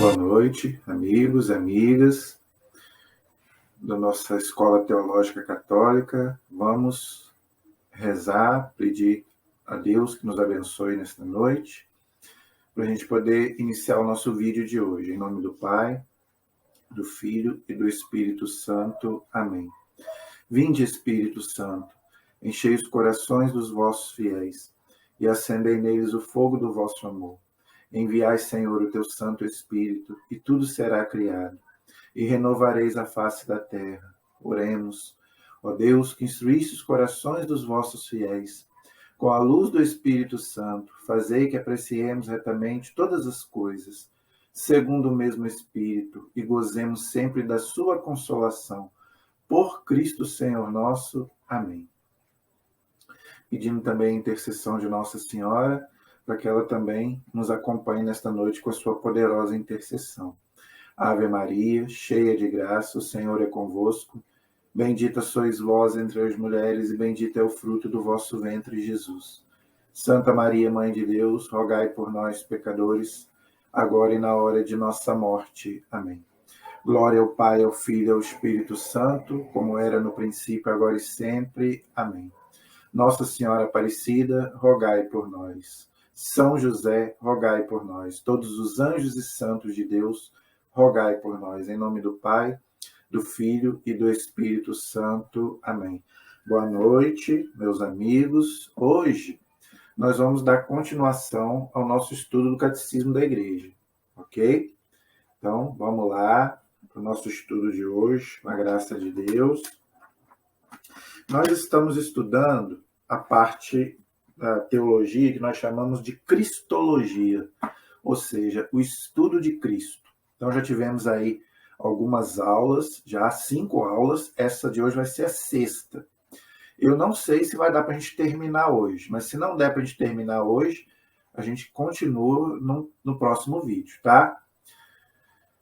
Boa noite, amigos, amigas da nossa Escola Teológica Católica. Vamos rezar, pedir a Deus que nos abençoe nesta noite, para a gente poder iniciar o nosso vídeo de hoje. Em nome do Pai, do Filho e do Espírito Santo. Amém. Vinde, Espírito Santo, enchei os corações dos vossos fiéis e acendei neles o fogo do vosso amor. Enviai, Senhor, o teu Santo Espírito, e tudo será criado, e renovareis a face da terra. Oremos. Ó Deus, que instruísse os corações dos vossos fiéis, com a luz do Espírito Santo, fazei que apreciemos retamente todas as coisas, segundo o mesmo Espírito, e gozemos sempre da sua consolação. Por Cristo Senhor nosso. Amém. Pedindo também a intercessão de Nossa Senhora, para que ela também nos acompanhe nesta noite com a sua poderosa intercessão. Ave Maria, cheia de graça, o Senhor é convosco. Bendita sois vós entre as mulheres, e bendito é o fruto do vosso ventre, Jesus. Santa Maria, Mãe de Deus, rogai por nós, pecadores, agora e na hora de nossa morte. Amém. Glória ao Pai, ao Filho e ao Espírito Santo, como era no princípio, agora e sempre. Amém. Nossa Senhora Aparecida, rogai por nós. São José, rogai por nós. Todos os anjos e santos de Deus, rogai por nós. Em nome do Pai, do Filho e do Espírito Santo. Amém. Boa noite, meus amigos. Hoje nós vamos dar continuação ao nosso estudo do Catecismo da Igreja, ok? Então, vamos lá para o nosso estudo de hoje, com a graça de Deus. Nós estamos estudando a parte da teologia que nós chamamos de cristologia, ou seja, o estudo de Cristo. Então já tivemos aí algumas aulas, já 5 aulas, essa de hoje vai ser a 6ª. Eu não sei se vai dar para a gente terminar hoje, mas se não der para a gente terminar hoje, a gente continua no próximo vídeo, tá?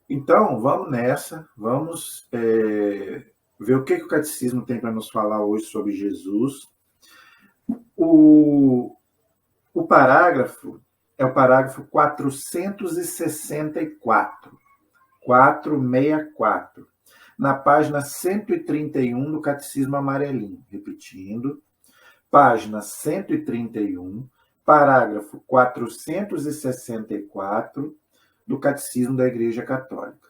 Então, vamos nessa, vamos ver o que o Catecismo tem para nos falar hoje sobre Jesus. O parágrafo é o parágrafo 464, 464, na página 131 do Catecismo Amarelinho. Repetindo, página 131, parágrafo 464 do Catecismo da Igreja Católica.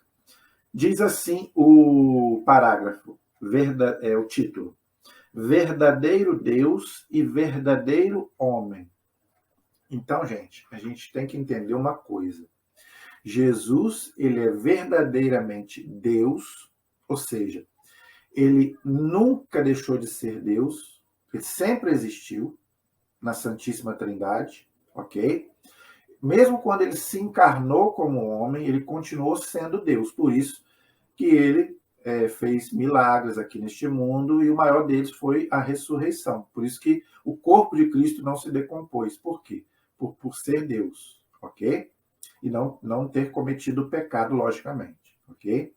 Diz assim o parágrafo, o título: Verdadeiro Deus e verdadeiro homem. Então, gente, a gente tem que entender uma coisa. Jesus, ele é verdadeiramente Deus, ou seja, ele nunca deixou de ser Deus, ele sempre existiu na Santíssima Trindade, ok? Mesmo quando ele se encarnou como homem, ele continuou sendo Deus. Por isso que ele fez milagres aqui neste mundo, e o maior deles foi a ressurreição. Por isso que o corpo de Cristo não se decompôs. Por quê? Por ser Deus, ok? E não ter cometido pecado, logicamente, ok?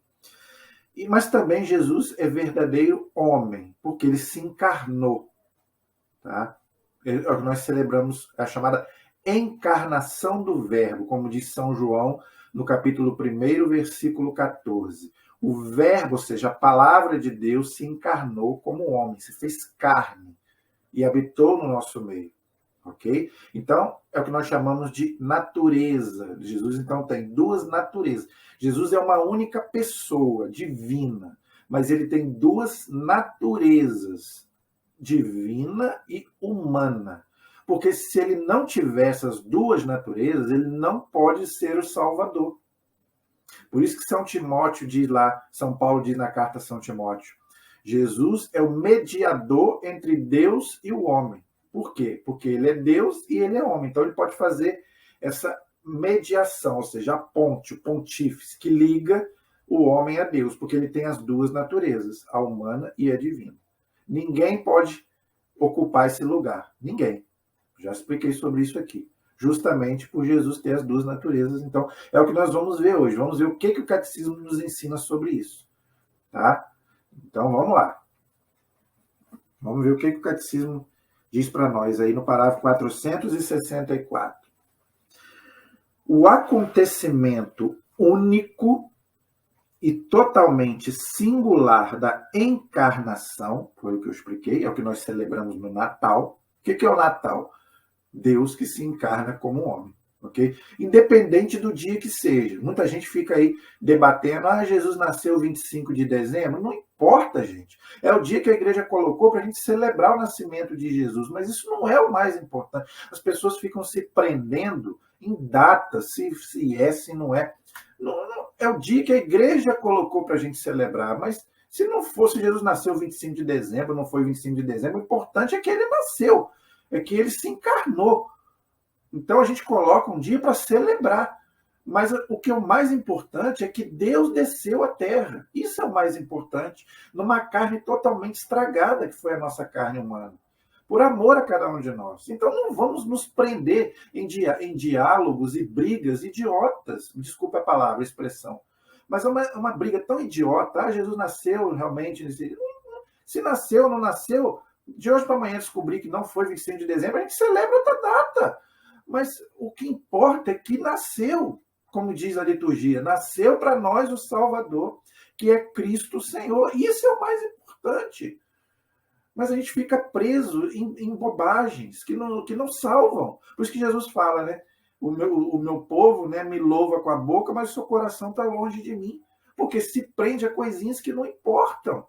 Mas também Jesus é verdadeiro homem, porque ele se encarnou, tá? Nós celebramos a chamada encarnação do Verbo, como diz São João no capítulo 1, versículo 14. O Verbo, ou seja, a palavra de Deus, se encarnou como homem, se fez carne e habitou no nosso meio, ok? Então, é o que nós chamamos de natureza. Jesus, então, tem 2 naturezas. Jesus é uma única pessoa divina, mas ele tem 2 naturezas, divina e humana. Porque se ele não tiver essas 2 naturezas, ele não pode ser o Salvador. Por isso que São Timóteo diz lá, São Paulo diz na carta a São Timóteo, Jesus é o mediador entre Deus e o homem. Por quê? Porque ele é Deus e ele é homem. Então ele pode fazer essa mediação, ou seja, a ponte, o pontífice, que liga o homem a Deus, porque ele tem as 2 naturezas, a humana e a divina. Ninguém pode ocupar esse lugar. Ninguém. Já expliquei sobre isso aqui. Justamente por Jesus ter as 2 naturezas. Então, é o que nós vamos ver hoje. Vamos ver o que o Catecismo nos ensina sobre isso. Tá? Então, vamos lá. Vamos ver o que o Catecismo diz para nós aí no parágrafo 464. O acontecimento único e totalmente singular da encarnação, foi o que eu expliquei, é o que nós celebramos no Natal. O que é o Natal? Deus que se encarna como homem, ok? Independente do dia que seja. Muita gente fica aí debatendo, Jesus nasceu 25 de dezembro. Não importa, gente. É o dia que a igreja colocou para a gente celebrar o nascimento de Jesus, mas isso não é o mais importante. As pessoas ficam se prendendo em datas, se é, se não é. Não, é o dia que a igreja colocou para a gente celebrar, mas se não fosse Jesus nasceu 25 de dezembro, não foi 25 de dezembro, o importante é que ele nasceu, é que ele se encarnou. Então a gente coloca um dia para celebrar. Mas o que é o mais importante é que Deus desceu à terra. Isso é o mais importante, numa carne totalmente estragada, que foi a nossa carne humana, por amor a cada um de nós. Então não vamos nos prender em diálogos e brigas idiotas. Desculpa a palavra, a expressão. Mas é uma briga tão idiota. Jesus nasceu realmente. Se nasceu ou não nasceu, de hoje para amanhã descobrir que não foi 25 de dezembro, a gente celebra outra data. Mas o que importa é que nasceu, como diz a liturgia, nasceu para nós o Salvador, que é Cristo Senhor. Isso é o mais importante. Mas a gente fica preso em bobagens que não salvam. Por isso que Jesus fala, né? O meu povo, né, me louva com a boca, mas o seu coração está longe de mim. Porque se prende a coisinhas que não importam.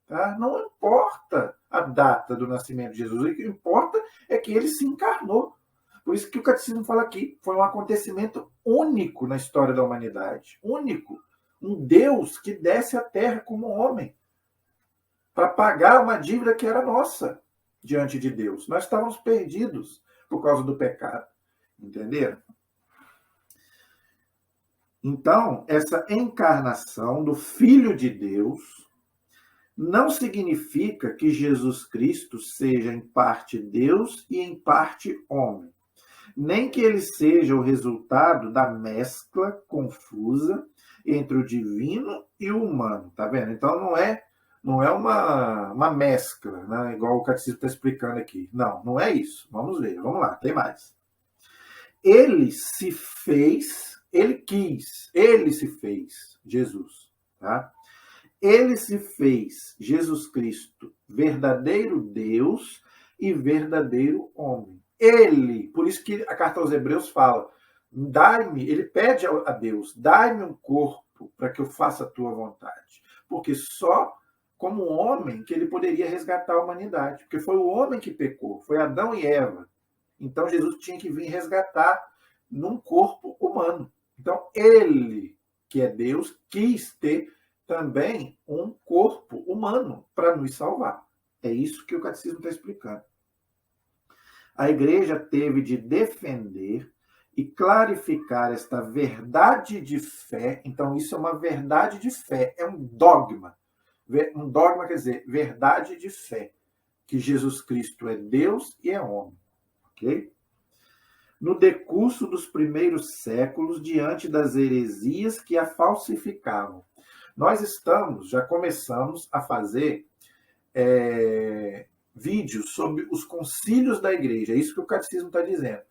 Tá? Não importa a data do nascimento de Jesus. O que importa é que ele se encarnou. Por isso que o catecismo fala aqui, foi um acontecimento único na história da humanidade. Único. Um Deus que desce à terra como homem para pagar uma dívida que era nossa diante de Deus. Nós estávamos perdidos por causa do pecado. Entenderam? Então, essa encarnação do Filho de Deus não significa que Jesus Cristo seja em parte Deus e em parte homem. Nem que ele seja o resultado da mescla confusa entre o divino e o humano. Tá vendo? Então não é uma mescla, né? Igual o catecismo está explicando aqui. Não é isso. Vamos ver, vamos lá, tem mais. Ele se fez, ele se fez, Jesus, tá? Ele se fez, Jesus Cristo, verdadeiro Deus e verdadeiro homem. Ele, por isso que a carta aos Hebreus fala, ele pede a Deus, dai-me um corpo para que eu faça a tua vontade. Porque só como homem que ele poderia resgatar a humanidade. Porque foi o homem que pecou, foi Adão e Eva. Então Jesus tinha que vir resgatar num corpo humano. Então ele, que é Deus, quis ter também um corpo humano para nos salvar. É isso que o catecismo está explicando. A igreja teve de defender e clarificar esta verdade de fé. Então, isso é uma verdade de fé, é um dogma. Um dogma quer dizer verdade de fé, que Jesus Cristo é Deus e é homem. Ok? No decurso dos primeiros séculos, diante das heresias que a falsificavam. Nós já começamos a fazer vídeos sobre os concílios da igreja. É isso que o catecismo está dizendo.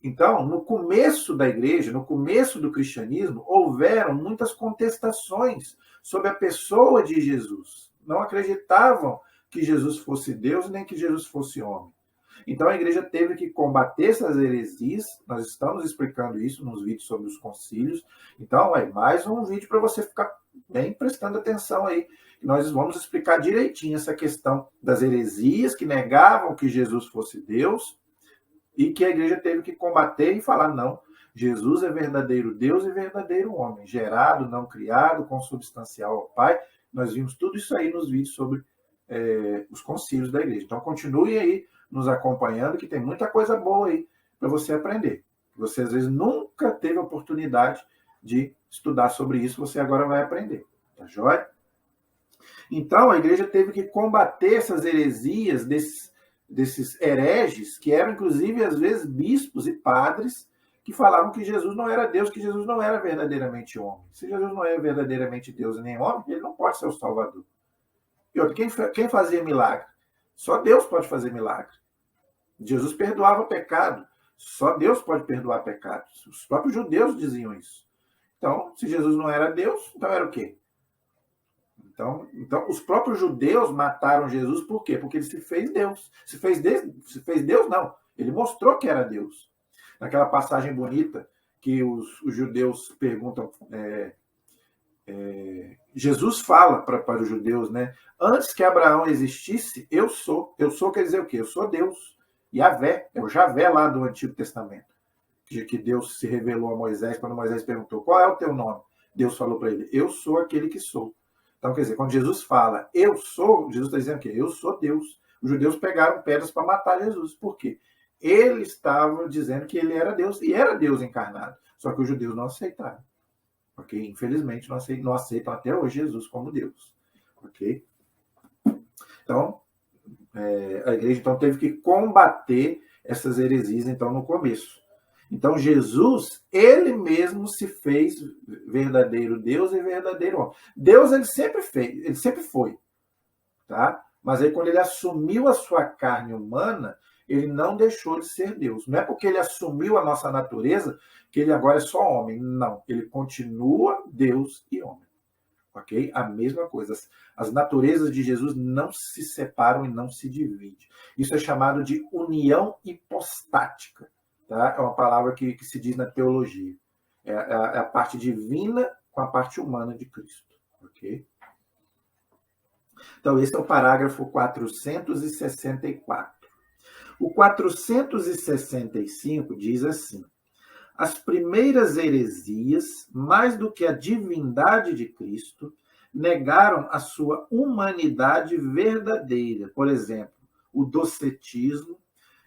Então, no começo da igreja, no começo do cristianismo, houveram muitas contestações sobre a pessoa de Jesus. Não acreditavam que Jesus fosse Deus, nem que Jesus fosse homem. Então, a igreja teve que combater essas heresias. Nós estamos explicando isso nos vídeos sobre os concílios. Então, é mais um vídeo para você ficar bem prestando atenção aí. Nós vamos explicar direitinho essa questão das heresias que negavam que Jesus fosse Deus e que a igreja teve que combater e falar, não, Jesus é verdadeiro Deus e verdadeiro homem, gerado, não criado, consubstancial ao Pai. Nós vimos tudo isso aí nos vídeos sobre os concílios da igreja. Então, continue aí nos acompanhando, que tem muita coisa boa aí para você aprender. Você, às vezes, nunca teve a oportunidade de estudar sobre isso, você agora vai aprender. Tá joia? Então, a igreja teve que combater essas heresias desses hereges, que eram, inclusive, às vezes, bispos e padres, que falavam que Jesus não era Deus, que Jesus não era verdadeiramente homem. Se Jesus não é verdadeiramente Deus e nem homem, ele não pode ser o Salvador. E outro, quem fazia milagre? Só Deus pode fazer milagre. Jesus perdoava pecado. Só Deus pode perdoar pecados. Os próprios judeus diziam isso. Então, se Jesus não era Deus, então era o quê? Então, os próprios judeus mataram Jesus por quê? Porque ele se fez Deus. Se fez Deus, não. Ele mostrou que era Deus. Naquela passagem bonita que os judeus perguntam, Jesus fala para os judeus, né? Antes que Abraão existisse, eu sou. Eu sou quer dizer o quê? Eu sou Deus. Yahvé, é o Javé lá do Antigo Testamento. Que Deus se revelou a Moisés, quando Moisés perguntou, qual é o teu nome? Deus falou para ele, eu sou aquele que sou. Então, quer dizer, quando Jesus fala, eu sou, Jesus está dizendo o quê? Eu sou Deus. Os judeus pegaram pedras para matar Jesus. Por quê? Ele estava dizendo que ele era Deus, e era Deus encarnado. Só que os judeus não aceitaram. Ok? Infelizmente, não aceitam até hoje Jesus como Deus. Ok? Então, a igreja então, teve que combater essas heresias então, no começo. Então, Jesus, ele mesmo se fez verdadeiro Deus e verdadeiro homem. Deus, ele sempre foi. Tá? Mas aí, quando ele assumiu a sua carne humana, ele não deixou de ser Deus. Não é porque ele assumiu a nossa natureza que ele agora é só homem. Não, ele continua Deus e homem. Ok? A mesma coisa. As naturezas de Jesus não se separam e não se dividem. Isso é chamado de união hipostática. Tá? É uma palavra que se diz na teologia. É a parte divina com a parte humana de Cristo. Ok? Então, esse é o parágrafo 464. O 465 diz assim: as primeiras heresias, mais do que a divindade de Cristo, negaram a sua humanidade verdadeira. Por exemplo, o docetismo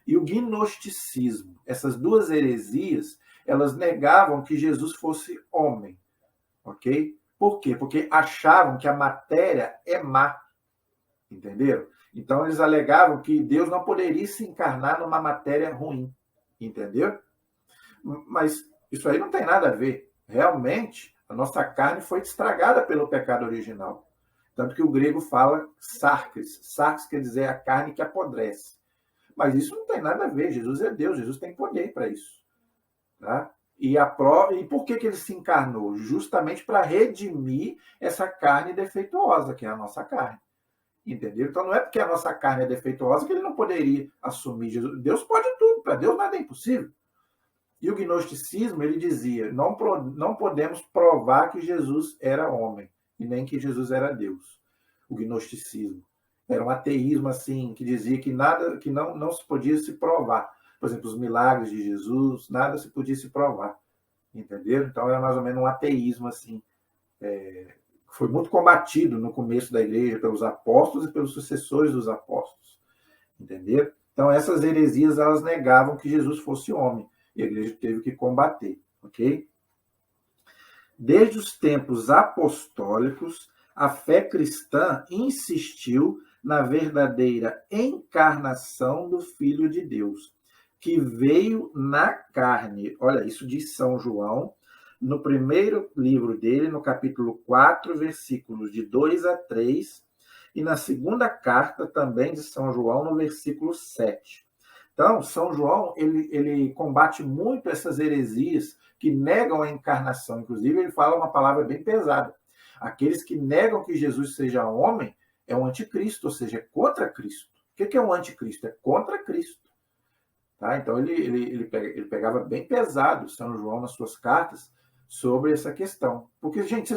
e o gnosticismo. Essas duas heresias, elas negavam que Jesus fosse homem. Ok? Por quê? Porque achavam que a matéria é má. Entenderam? Então, eles alegavam que Deus não poderia se encarnar numa matéria ruim. Entendeu? Mas isso aí não tem nada a ver. Realmente, a nossa carne foi estragada pelo pecado original. Tanto que o grego fala sarkis. Sarkis quer dizer a carne que apodrece. Mas isso não tem nada a ver. Jesus é Deus, Jesus tem poder para isso. Tá? E por que ele se encarnou? Justamente para redimir essa carne defeituosa, que é a nossa carne. Entendeu? Então não é porque a nossa carne é defeituosa que ele não poderia assumir Jesus. Deus pode tudo, para Deus nada é impossível. E o gnosticismo, ele dizia, não podemos provar que Jesus era homem, e nem que Jesus era Deus. O gnosticismo. Era um ateísmo assim, que dizia que nada, que não se podia se provar. Por exemplo, os milagres de Jesus, nada se podia se provar. Entenderam? Então era mais ou menos um ateísmo assim. Foi muito combatido no começo da igreja pelos apóstolos e pelos sucessores dos apóstolos. Entenderam? Então essas heresias, elas negavam que Jesus fosse homem. E a igreja teve que combater. Ok? Desde os tempos apostólicos, a fé cristã insistiu na verdadeira encarnação do Filho de Deus, que veio na carne. Olha, isso diz São João, no primeiro livro dele, no capítulo 4, versículos de 2 a 3, e na segunda carta também de São João, no versículo 7. Então, São João, ele combate muito essas heresias que negam a encarnação. Inclusive, ele fala uma palavra bem pesada. Aqueles que negam que Jesus seja homem é um anticristo, ou seja, é contra Cristo. O que é um anticristo? É contra Cristo. Tá? Então, ele pegava bem pesado, São João, nas suas cartas, sobre essa questão. Porque, gente,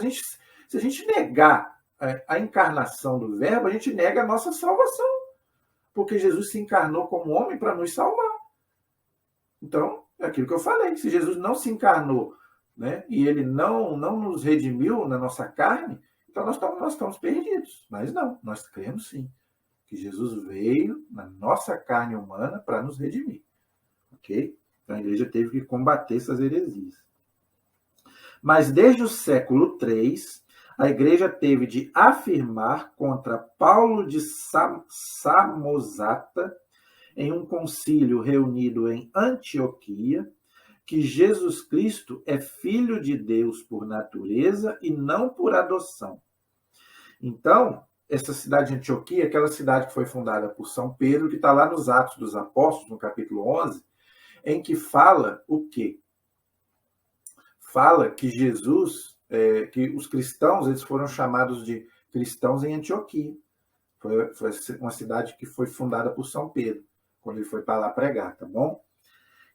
se a gente negar a encarnação do Verbo, a gente nega a nossa salvação. Porque Jesus se encarnou como homem para nos salvar. Então, é aquilo que eu falei. Se Jesus não se encarnou, né, e ele não nos redimiu na nossa carne, então nós estamos perdidos. Mas não, nós cremos sim que Jesus veio na nossa carne humana para nos redimir. Ok? Então a igreja teve que combater essas heresias. Mas desde o século III, a igreja teve de afirmar contra Paulo de Samosata, em um concílio reunido em Antioquia, que Jesus Cristo é Filho de Deus por natureza e não por adoção. Então, essa cidade de Antioquia, aquela cidade que foi fundada por São Pedro, que está lá nos Atos dos Apóstolos, no capítulo 11, em que fala o quê? fala que Jesus, que os cristãos, eles foram chamados de cristãos em Antioquia. Foi uma cidade que foi fundada por São Pedro, quando ele foi para lá pregar, tá bom?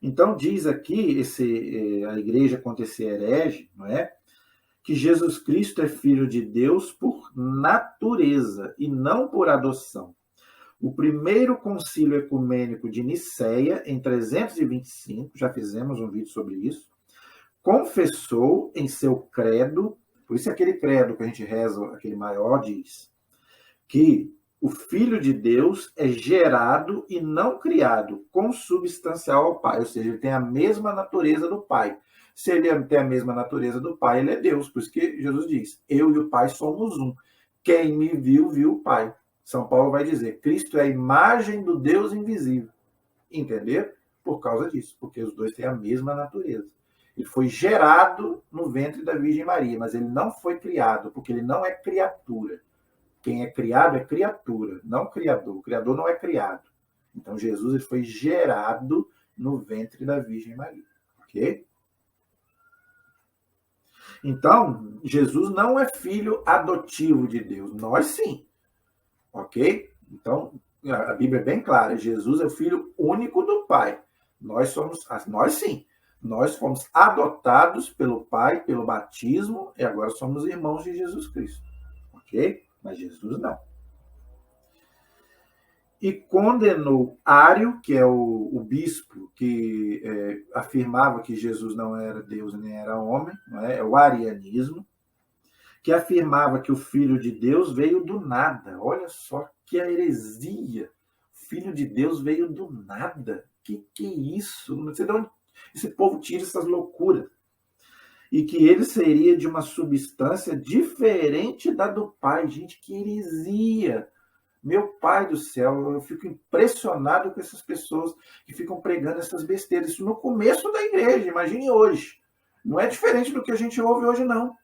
Então diz aqui, a igreja contra esse herege, não é? Que Jesus Cristo é filho de Deus por natureza e não por adoção. O primeiro concílio ecumênico de Nicéia, em 325, já fizemos um vídeo sobre isso, confessou em seu credo, por isso aquele credo que a gente reza, aquele maior, diz que o Filho de Deus é gerado e não criado, consubstancial ao Pai, ou seja, ele tem a mesma natureza do Pai. Se ele tem a mesma natureza do Pai, ele é Deus. Por isso que Jesus diz, eu e o Pai somos um. Quem me viu, viu o Pai. São Paulo vai dizer, Cristo é a imagem do Deus invisível. Entendeu? Por causa disso, porque os dois têm a mesma natureza. Ele foi gerado no ventre da Virgem Maria, mas ele não foi criado, porque ele não é criatura. Quem é criado é criatura, não criador. O criador não é criado. Então, Jesus ele foi gerado no ventre da Virgem Maria. Ok? Então, Jesus não é filho adotivo de Deus. Nós sim. Ok? Então, a Bíblia é bem clara. Jesus é o filho único do Pai. Nós sim. Nós fomos adotados pelo Pai, pelo batismo, e agora somos irmãos de Jesus Cristo. Ok? Mas Jesus não. E condenou Ário, que é o bispo que afirmava que Jesus não era Deus nem era homem, não é? É o arianismo, que afirmava que o Filho de Deus veio do nada. Olha só que heresia. O Filho de Deus veio do nada. Que é isso? Não sei de onde esse povo tira essas loucuras. E que ele seria de uma substância diferente da do Pai. Gente, que heresia! Meu Pai do céu, eu fico impressionado com essas pessoas que ficam pregando essas besteiras. Isso no começo da igreja, imagine hoje. Não é diferente do que a gente ouve hoje, não.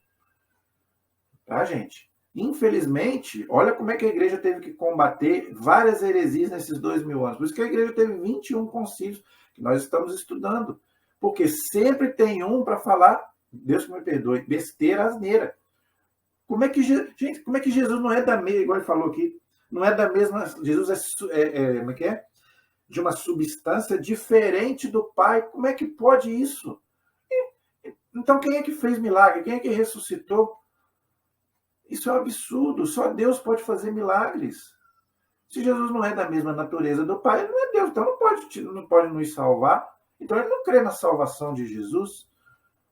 Tá, gente? Infelizmente, olha como é que a igreja teve que combater várias heresias nesses 2000 anos. Por isso que a igreja teve 21 concílios que nós estamos estudando. Porque sempre tem um para falar, Deus que me perdoe, besteira, asneira. Como é que Jesus não é da mesma, igual ele falou aqui, não é da mesma, Jesus como é que é? De uma substância diferente do Pai. Como é que pode isso? Então quem é que fez milagre? Quem é que ressuscitou? Isso é um absurdo. Só Deus pode fazer milagres. Se Jesus não é da mesma natureza do Pai, ele não é Deus. Então não pode nos salvar. Então ele não crê na salvação de Jesus.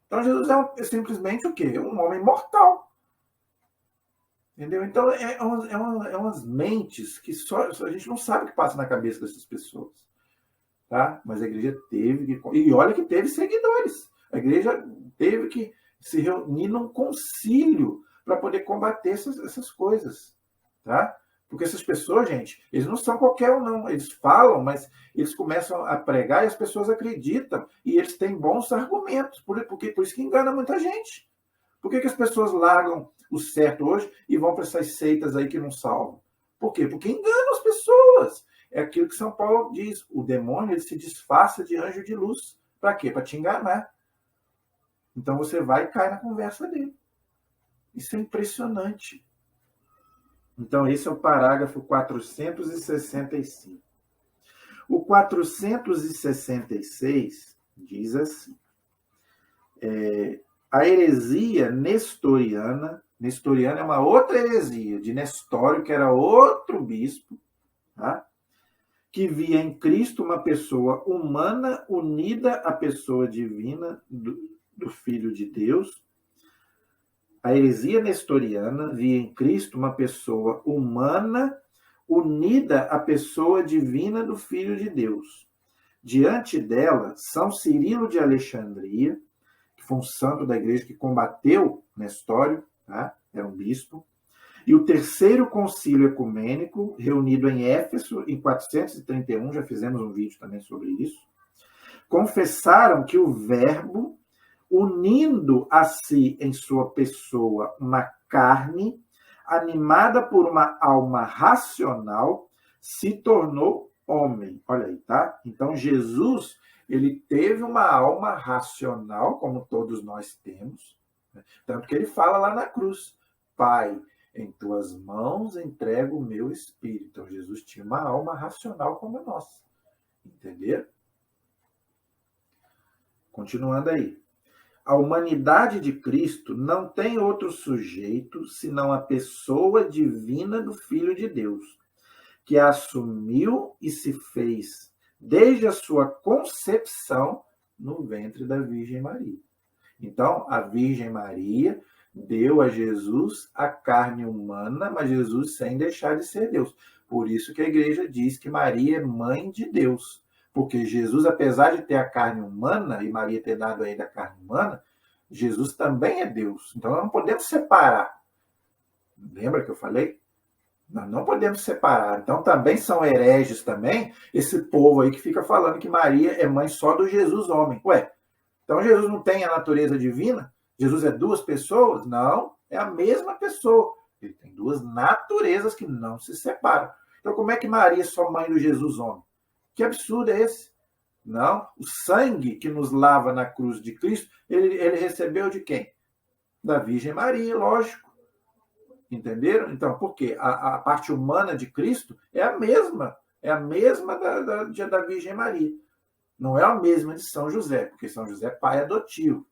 Então Jesus é simplesmente o quê? Um homem mortal. Entendeu? Então é umas mentes que só a gente não sabe o que passa na cabeça dessas pessoas. Tá? Mas a igreja teve que... E olha que teve seguidores. A igreja teve que se reunir num concílio para poder combater essas coisas. Tá? Porque essas pessoas, gente, eles não são qualquer um, não. Eles falam, mas eles começam a pregar e as pessoas acreditam. E eles têm bons argumentos. Por isso que engana muita gente. Por que as pessoas largam o certo hoje e vão para essas seitas aí que não salvam? Por quê? Porque enganam as pessoas. É aquilo que São Paulo diz. O demônio ele se disfarça de anjo de luz. Para quê? Para te enganar. Então você vai e cai na conversa dele. Isso é impressionante. Então esse é o parágrafo 465. O 466 diz assim. A heresia nestoriana é uma outra heresia, de Nestório, que era outro bispo, tá? Que via em Cristo uma pessoa humana unida à pessoa divina do Filho de Deus. A heresia nestoriana via em Cristo uma pessoa humana unida à pessoa divina do Filho de Deus. Diante dela, São Cirilo de Alexandria, que foi um santo da igreja que combateu Nestório, tá? Era um bispo, e o terceiro concílio ecumênico, reunido em Éfeso, em 431, já fizemos um vídeo também sobre isso, confessaram que o Verbo, unindo a si em sua pessoa uma carne, animada por uma alma racional, se tornou homem. Olha aí, tá? Então, Jesus ele teve uma alma racional, como todos nós temos, né? Tanto que ele fala lá na cruz, Pai, em tuas mãos entrego o meu espírito. Então, Jesus tinha uma alma racional como a nossa. Entenderam? Continuando aí. A humanidade de Cristo não tem outro sujeito senão a pessoa divina do Filho de Deus, que a assumiu e se fez desde a sua concepção no ventre da Virgem Maria. Então, a Virgem Maria deu a Jesus a carne humana, mas Jesus sem deixar de ser Deus. Por isso que a igreja diz que Maria é mãe de Deus. Porque Jesus, apesar de ter a carne humana, e Maria ter dado a ele a carne humana, Jesus também é Deus. Então, nós não podemos separar. Lembra que eu falei? Nós não podemos separar. Então, também são hereges também, esse povo aí que fica falando que Maria é mãe só do Jesus homem. Ué, então Jesus não tem a natureza divina? Jesus é duas pessoas? Não, é a mesma pessoa. Ele tem duas naturezas que não se separam. Então, como é que Maria é só mãe do Jesus homem? Que absurdo é esse? Não, o sangue que nos lava na cruz de Cristo, ele recebeu de quem? Da Virgem Maria, lógico. Entenderam? Então, por quê? A parte humana de Cristo é a mesma da Virgem Maria. Não é a mesma de São José, porque São José é pai adotivo.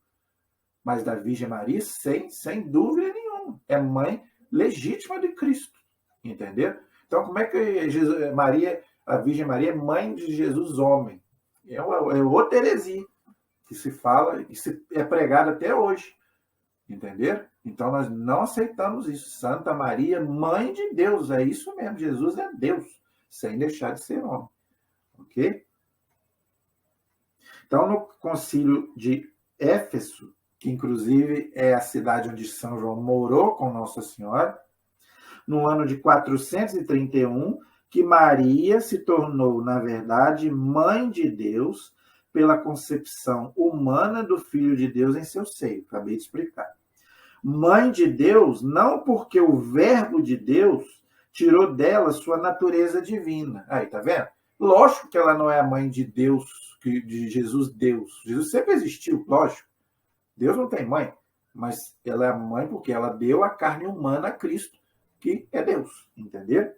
Mas da Virgem Maria, sem dúvida nenhuma, é mãe legítima de Cristo. Entenderam? Então, como é que a Virgem Maria é mãe de Jesus homem? É outra heresia que se fala e é pregada até hoje. Entenderam? Então, nós não aceitamos isso. Santa Maria, mãe de Deus. É isso mesmo. Jesus é Deus, sem deixar de ser homem. Ok? Então, no concílio de Éfeso, que inclusive é a cidade onde São João morou com Nossa Senhora, no ano de 431, que Maria se tornou, na verdade, mãe de Deus pela concepção humana do Filho de Deus em seu seio. Acabei de explicar. Mãe de Deus, não porque o Verbo de Deus tirou dela sua natureza divina. Aí, tá vendo? Lógico que ela não é a mãe de Deus, de Jesus Deus. Jesus sempre existiu, lógico. Deus não tem mãe, mas ela é a mãe porque ela deu a carne humana a Cristo, que é Deus, entendeu?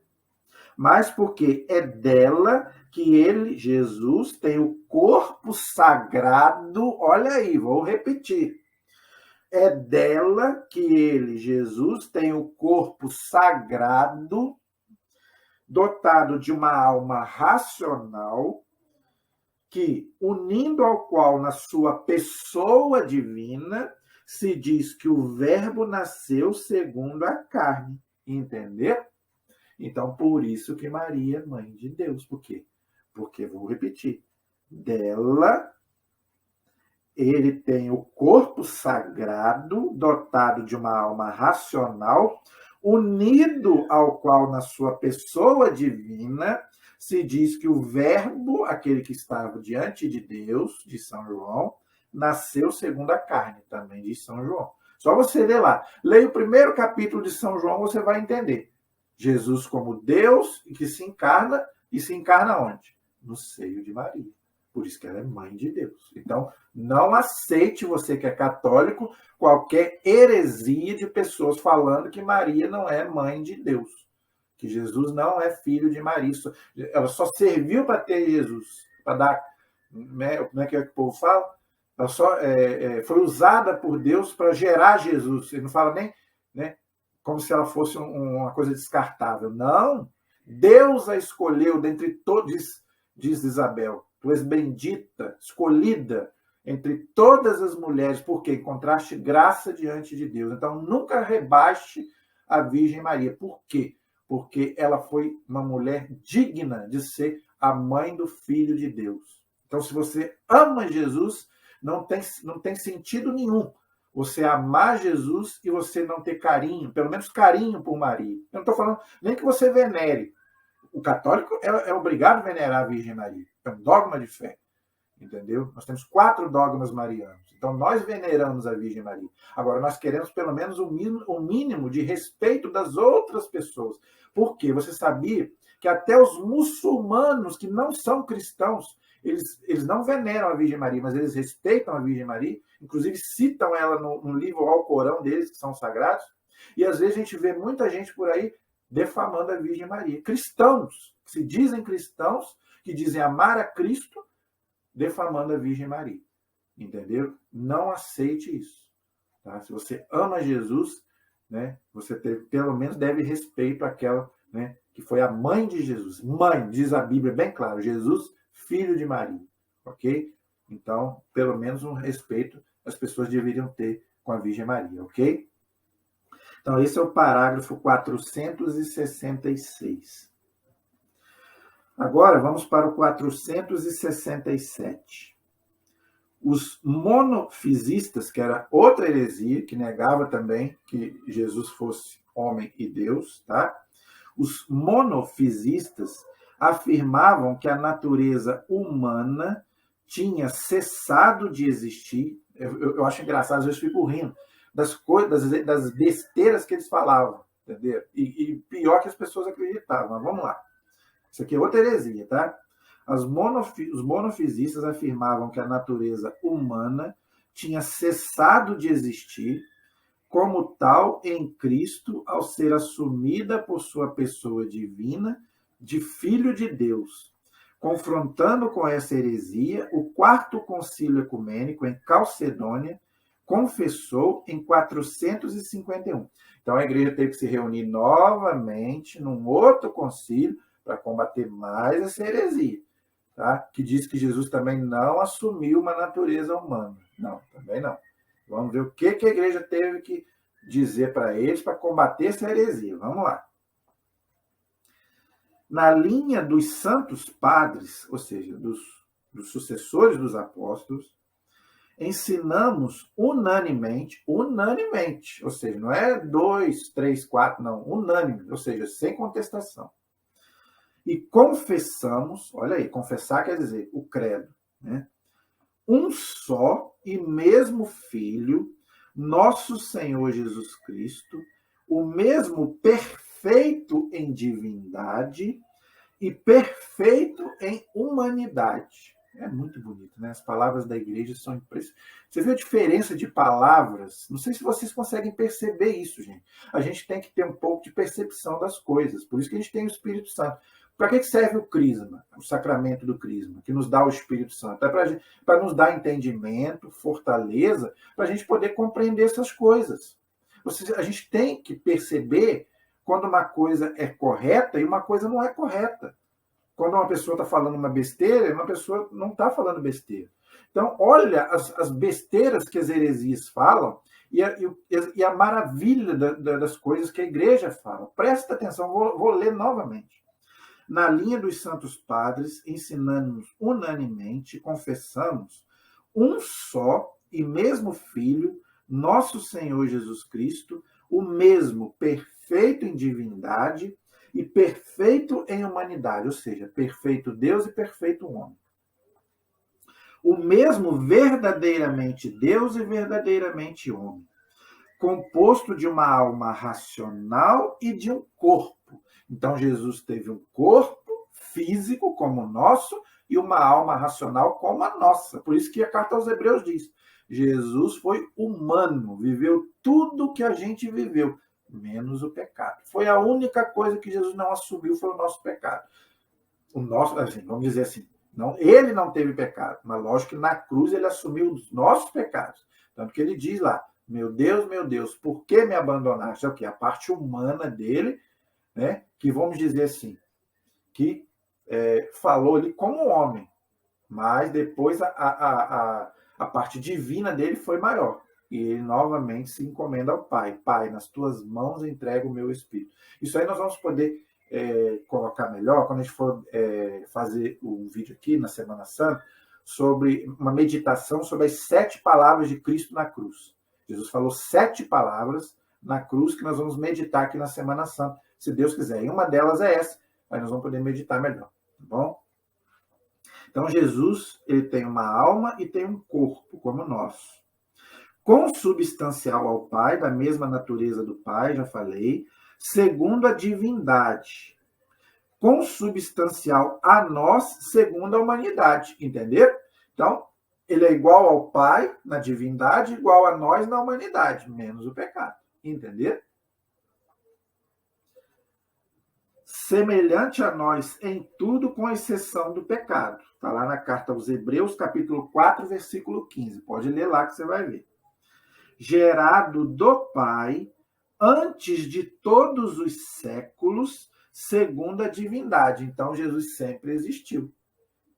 Mas porque é dela que ele, Jesus, tem o corpo sagrado. Olha aí, vou repetir. É dela que ele, Jesus, tem o corpo sagrado, dotado de uma alma racional, que, unindo ao qual na sua pessoa divina, se diz que o Verbo nasceu segundo a carne. Entendeu? Então, por isso que Maria é mãe de Deus. Por quê? Porque, vou repetir, dela ele tem o corpo sagrado, dotado de uma alma racional, unido ao qual, na sua pessoa divina, se diz que o Verbo, aquele que estava diante de Deus, de São João, nasceu segundo a carne, também de São João. Só você ler lá. Leia o primeiro capítulo de São João, você vai entender. Jesus como Deus, que se encarna, e se encarna onde? No seio de Maria. Por isso que ela é mãe de Deus. Então, não aceite, você que é católico, qualquer heresia de pessoas falando que Maria não é mãe de Deus. Que Jesus não é filho de Maria. Ela só serviu para ter Jesus. Para dar... Como é que o povo fala? Ela só foi usada por Deus para gerar Jesus. Ele não fala nem... né, como se ela fosse uma coisa descartável. Não. Deus a escolheu dentre todos, diz Isabel. Tu és bendita, escolhida entre todas as mulheres, porque encontraste graça diante de Deus. Então, nunca rebaixe a Virgem Maria. Por quê? Porque ela foi uma mulher digna de ser a mãe do Filho de Deus. Então, se você ama Jesus, não tem sentido nenhum você amar Jesus e você não ter carinho, pelo menos carinho por Maria. Eu não estou falando nem que você venere. O católico é obrigado a venerar a Virgem Maria. É um dogma de fé. Entendeu? Nós temos 4 dogmas marianos. Então, nós veneramos a Virgem Maria. Agora, nós queremos pelo menos o mínimo de respeito das outras pessoas. Por quê? Você sabia que até os muçulmanos que não são cristãos, eles não veneram a Virgem Maria, mas eles respeitam a Virgem Maria, inclusive citam ela no livro Alcorão deles, que são sagrados, e às vezes a gente vê muita gente por aí defamando a Virgem Maria. Cristãos, que se dizem cristãos, que dizem amar a Cristo, defamando a Virgem Maria. Entendeu? Não aceite isso. Tá? Se você ama Jesus, né, você pelo menos deve respeito àquela, né, que foi a mãe de Jesus. Mãe, diz a Bíblia bem claro, Jesus, filho de Maria. Ok? Então, pelo menos um respeito as pessoas deveriam ter com a Virgem Maria. Ok? Então, esse é o parágrafo 466. Agora, vamos para o 467. Os monofisistas, que era outra heresia, que negava também que Jesus fosse homem e Deus, tá? Os monofisistas afirmavam que a natureza humana tinha cessado de existir. Eu acho engraçado, às vezes fico rindo das coisas, das besteiras que eles falavam, entendeu? E pior que as pessoas acreditavam. Mas vamos lá. Isso aqui é outra heresia, tá? Os monofisistas afirmavam que a natureza humana tinha cessado de existir como tal em Cristo ao ser assumida por sua pessoa divina de Filho de Deus. Confrontando com essa heresia, o Quarto Concílio Ecumênico, em Calcedônia, confessou em 451. Então a igreja teve que se reunir novamente num outro concílio para combater mais essa heresia. Tá? Que diz que Jesus também não assumiu uma natureza humana. Não, também não. Vamos ver o que a igreja teve que dizer para eles para combater essa heresia. Vamos lá. Na linha dos santos padres, ou seja, dos sucessores dos apóstolos, ensinamos unanimemente, ou seja, não é 2, 3, 4, não, unânime, ou seja, sem contestação. E confessamos, olha aí, confessar quer dizer o credo, né? Um só e mesmo Filho, nosso Senhor Jesus Cristo, o mesmo perfeito em divindade e perfeito em humanidade. É muito bonito, né? As palavras da igreja são impressionantes. Você viu a diferença de palavras? Não sei se vocês conseguem perceber isso, gente. A gente tem que ter um pouco de percepção das coisas. Por isso que a gente tem o Espírito Santo. Para que serve o crisma, o sacramento do crisma, que nos dá o Espírito Santo? É para nos dar entendimento, fortaleza, para a gente poder compreender essas coisas. Ou seja, a gente tem que perceber quando uma coisa é correta e uma coisa não é correta. Quando uma pessoa está falando uma besteira, uma pessoa não está falando besteira. Então, olha as besteiras que as heresias falam e a maravilha das coisas que a igreja fala. Presta atenção, vou ler novamente. Na linha dos santos padres, ensinamos unanimemente, confessamos um só e mesmo Filho, nosso Senhor Jesus Cristo, o mesmo perfeito em divindade e perfeito em humanidade, ou seja, perfeito Deus e perfeito homem. O mesmo verdadeiramente Deus e verdadeiramente homem, composto de uma alma racional e de um corpo. Então, Jesus teve um corpo físico como o nosso e uma alma racional como a nossa. Por isso que a carta aos Hebreus diz, Jesus foi humano, viveu tudo que a gente viveu, menos o pecado. Foi a única coisa que Jesus não assumiu, foi o nosso pecado. O nosso, assim, vamos dizer assim, não, ele não teve pecado, mas lógico que na cruz ele assumiu os nossos pecados. Tanto que ele diz lá, meu Deus, por que me abandonaste? É o quê? A parte humana dele, né, que vamos dizer assim, que falou ali como homem, mas depois a parte divina dele foi maior. E ele novamente se encomenda ao Pai. Pai, nas tuas mãos entrego o meu espírito. Isso aí nós vamos poder colocar melhor quando a gente for fazer um vídeo aqui na Semana Santa sobre uma meditação sobre as 7 palavras de Cristo na cruz. Jesus falou 7 palavras na cruz que nós vamos meditar aqui na Semana Santa, se Deus quiser. E uma delas é essa, aí nós vamos poder meditar melhor, tá bom? Então, Jesus, ele tem uma alma e tem um corpo, como o nosso. Consubstancial ao Pai, da mesma natureza do Pai, já falei, segundo a divindade. consubstancial a nós, segundo a humanidade. Entenderam? Então, ele é igual ao Pai na divindade, igual a nós na humanidade, menos o pecado. Entenderam? Semelhante a nós em tudo, com exceção do pecado. Está lá na carta aos Hebreus, capítulo 4, versículo 15. Pode ler lá que você vai ver. Gerado do Pai, antes de todos os séculos, segundo a divindade. Então, Jesus sempre existiu.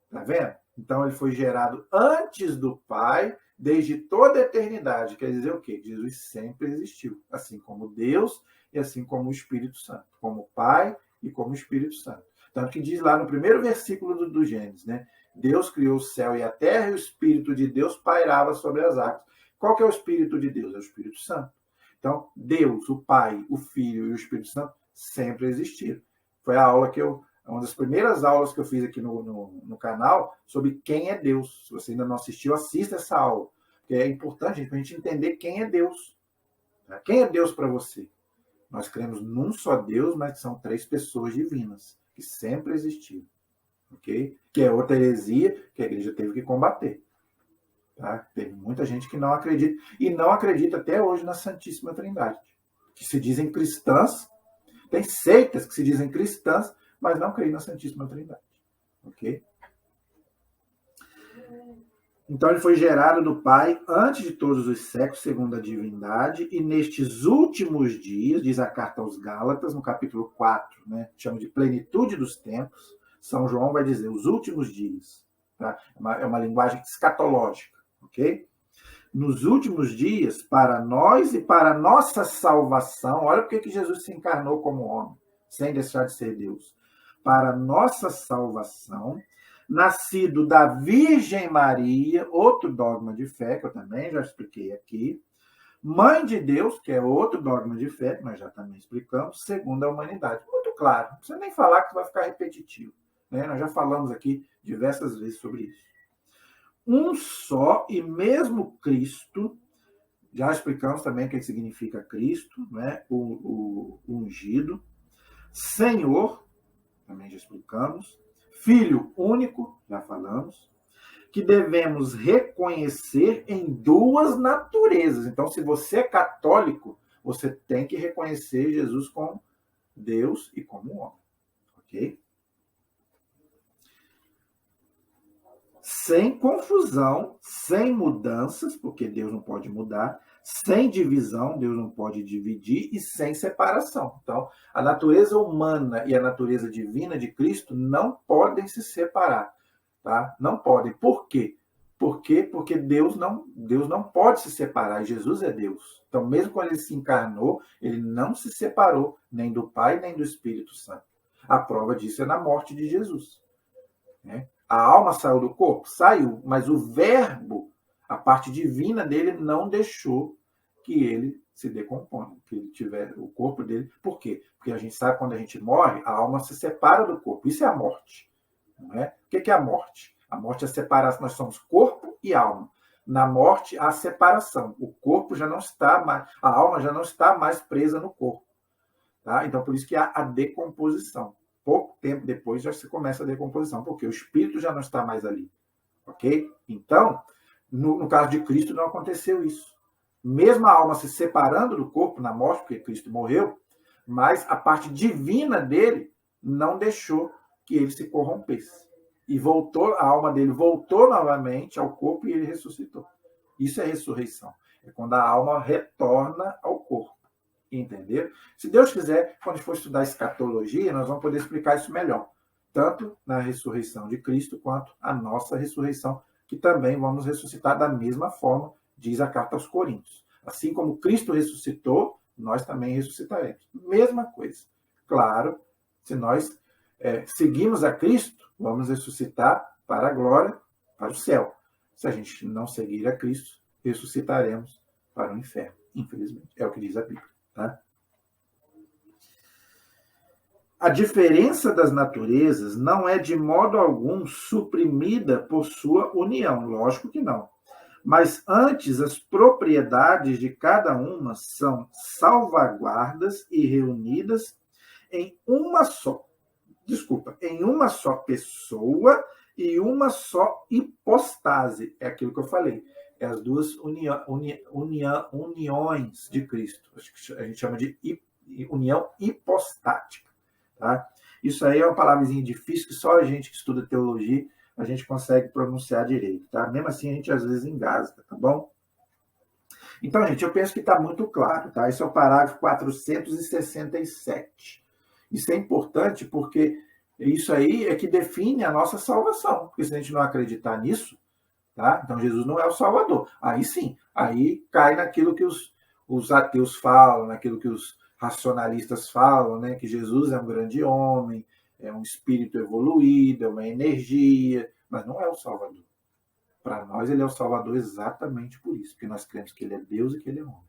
Está vendo? Então, ele foi gerado antes do Pai, desde toda a eternidade. Quer dizer o quê? Jesus sempre existiu. Assim como Deus e assim como o Espírito Santo. Como Pai e como Espírito Santo. Tanto que diz lá no primeiro versículo do Gênesis, né? Deus criou o céu e a terra e o Espírito de Deus pairava sobre as águas. Qual que é o Espírito de Deus? É o Espírito Santo. Então, Deus, o Pai, o Filho e o Espírito Santo sempre existiram. Foi a aula uma das primeiras aulas que eu fiz aqui no canal sobre quem é Deus. Se você ainda não assistiu, assista essa aula. Porque é importante para a gente entender quem é Deus. Quem é Deus para você? Nós cremos num só Deus, mas são 3 pessoas divinas, que sempre existiram. Okay? Que é outra heresia que a igreja teve que combater. Tá? Tem muita gente que não acredita, e não acredita até hoje na Santíssima Trindade, que se dizem cristãs, tem seitas que se dizem cristãs, mas não creem na Santíssima Trindade. Ok? Então ele foi gerado do Pai antes de todos os séculos, segundo a divindade, e nestes últimos dias, diz a carta aos Gálatas, no capítulo 4, né, chama de plenitude dos tempos, São João vai dizer os últimos dias. Tá? É uma linguagem escatológica. Ok? Nos últimos dias, para nós e para a nossa salvação, olha porque que Jesus se encarnou como homem, sem deixar de ser Deus. Para a nossa salvação, nascido da Virgem Maria, outro dogma de fé, que eu também já expliquei aqui, mãe de Deus, que é outro dogma de fé, que nós já também explicamos, segundo a humanidade. Muito claro, não precisa nem falar que vai ficar repetitivo. Né? Nós já falamos aqui diversas vezes sobre isso. Um só e mesmo Cristo, já explicamos também o que significa Cristo, né? o ungido, Senhor, também já explicamos, Filho único, já falamos, que devemos reconhecer em 2 naturezas. Então, se você é católico, você tem que reconhecer Jesus como Deus e como homem. Ok? Sem confusão, sem mudanças, porque Deus não pode mudar, sem divisão, Deus não pode dividir, e sem separação. Então, a natureza humana e a natureza divina de Cristo não podem se separar. Tá? Não podem. Por quê? Porque Deus não pode se separar, e Jesus é Deus. Então, mesmo quando ele se encarnou, ele não se separou nem do Pai, nem do Espírito Santo. A prova disso é na morte de Jesus. Né? A alma saiu do corpo? Saiu, mas o verbo, a parte divina dele, não deixou que ele se decomponha, que ele tiver o corpo dele. Por quê? Porque a gente sabe que quando a gente morre, a alma se separa do corpo. Isso é a morte. Não é? O que é a morte? A morte é a separação. Nós somos corpo e alma. Na morte, há separação. O corpo já não está mais, a alma já não está mais presa no corpo. Tá? Então, por isso que há a decomposição. Pouco tempo depois já se começa a decomposição, porque o espírito já não está mais ali. Ok? Então, no caso de Cristo, não aconteceu isso. Mesmo a alma se separando do corpo na morte, porque Cristo morreu, mas a parte divina dele não deixou que ele se corrompesse. E a alma dele voltou novamente ao corpo e ele ressuscitou. Isso é ressurreição. É quando a alma retorna ao corpo. Entenderam? Se Deus quiser, quando for estudar escatologia, nós vamos poder explicar isso melhor. Tanto na ressurreição de Cristo, quanto a nossa ressurreição, que também vamos ressuscitar da mesma forma, diz a carta aos Coríntios. Assim como Cristo ressuscitou, nós também ressuscitaremos. Mesma coisa. Claro, se nós seguimos a Cristo, vamos ressuscitar para a glória, para o céu. Se a gente não seguir a Cristo, ressuscitaremos para o inferno, infelizmente. É o que diz a Bíblia. Tá? A diferença das naturezas não é de modo algum suprimida por sua união, lógico que não. Mas antes as propriedades de cada uma são salvaguardas e reunidas em uma só. Desculpa, em uma só pessoa e uma só hipostase. É aquilo que eu falei. É as duas uniões de Cristo. Acho que a gente chama de união hipostática. Tá? Isso aí é uma palavrinha difícil que só a gente que estuda teologia a gente consegue pronunciar direito. Tá? Mesmo assim, a gente às vezes engasga, tá bom? Então, gente, eu penso que está muito claro. Tá? Esse é o parágrafo 467. Isso é importante porque isso aí é que define a nossa salvação. Porque se a gente não acreditar nisso, tá? Então Jesus não é o Salvador. Aí sim, aí cai naquilo que os ateus falam, naquilo que os racionalistas falam, né? Que Jesus é um grande homem, é um espírito evoluído, é uma energia, mas não é o Salvador. Para nós ele é o Salvador exatamente por isso, porque nós cremos que ele é Deus e que ele é homem.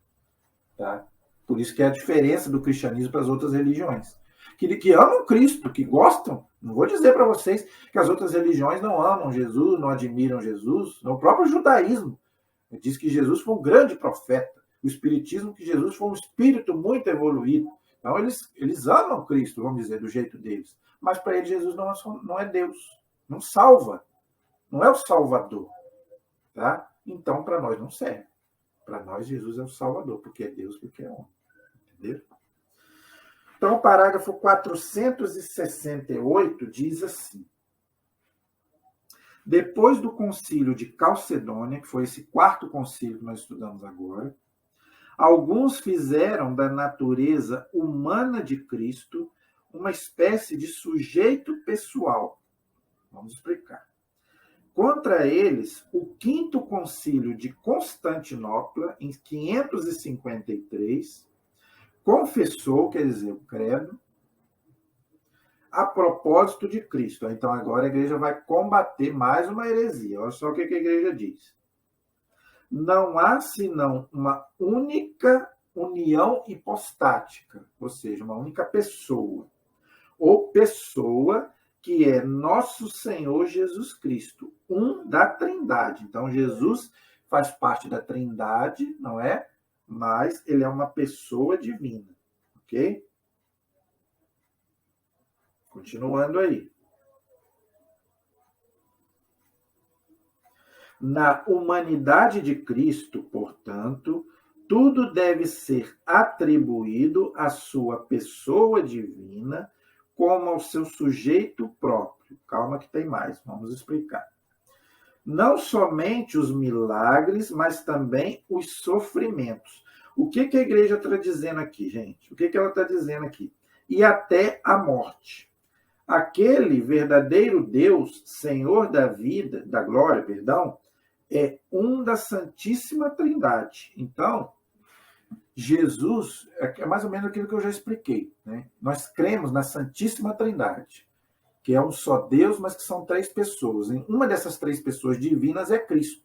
Tá? Por isso que é a diferença do cristianismo para as outras religiões. Que amam Cristo, que gostam. Não vou dizer para vocês que as outras religiões não amam Jesus, não admiram Jesus. No próprio judaísmo diz que Jesus foi um grande profeta. O espiritismo que Jesus foi um espírito muito evoluído. Então eles amam Cristo, vamos dizer, do jeito deles. Mas para eles Jesus não é Deus. Não salva. Não é o Salvador. Tá? Então para nós não serve. Para nós Jesus é o Salvador, porque é Deus, porque é homem. Entendeu? Então, o parágrafo 468 diz assim: depois do concílio de Calcedônia, que foi esse quarto concílio que nós estudamos agora, alguns fizeram da natureza humana de Cristo uma espécie de sujeito pessoal. Vamos explicar. Contra eles, o quinto concílio de Constantinopla, em 553, confessou, quer dizer, o credo, a propósito de Cristo. Então, agora a igreja vai combater mais uma heresia. Olha só o que a igreja diz. Não há senão uma única união hipostática, ou seja, uma única pessoa, ou pessoa que é nosso Senhor Jesus Cristo, um da Trindade. Então, Jesus faz parte da Trindade, não é? Mas ele é uma pessoa divina, ok? Continuando aí. Na humanidade de Cristo, portanto, tudo deve ser atribuído à sua pessoa divina como ao seu sujeito próprio. Calma que tem mais, vamos explicar. Não somente os milagres, mas também os sofrimentos. O que a igreja está dizendo aqui, gente? O que ela está dizendo aqui? E até a morte. Aquele verdadeiro Deus, Senhor da vida, da glória, perdão, é um da Santíssima Trindade. Então, Jesus é mais ou menos aquilo que eu já expliquei, né? Nós cremos na Santíssima Trindade, que é um só Deus, mas que são três pessoas. E uma dessas três pessoas divinas é Cristo.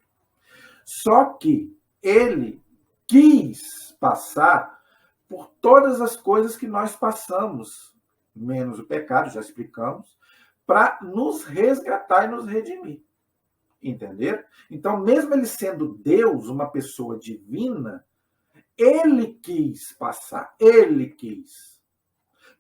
Só que ele quis passar por todas as coisas que nós passamos, menos o pecado, já explicamos, para nos resgatar e nos redimir. Entenderam? Então, mesmo ele sendo Deus, uma pessoa divina, ele quis passar, ele quis.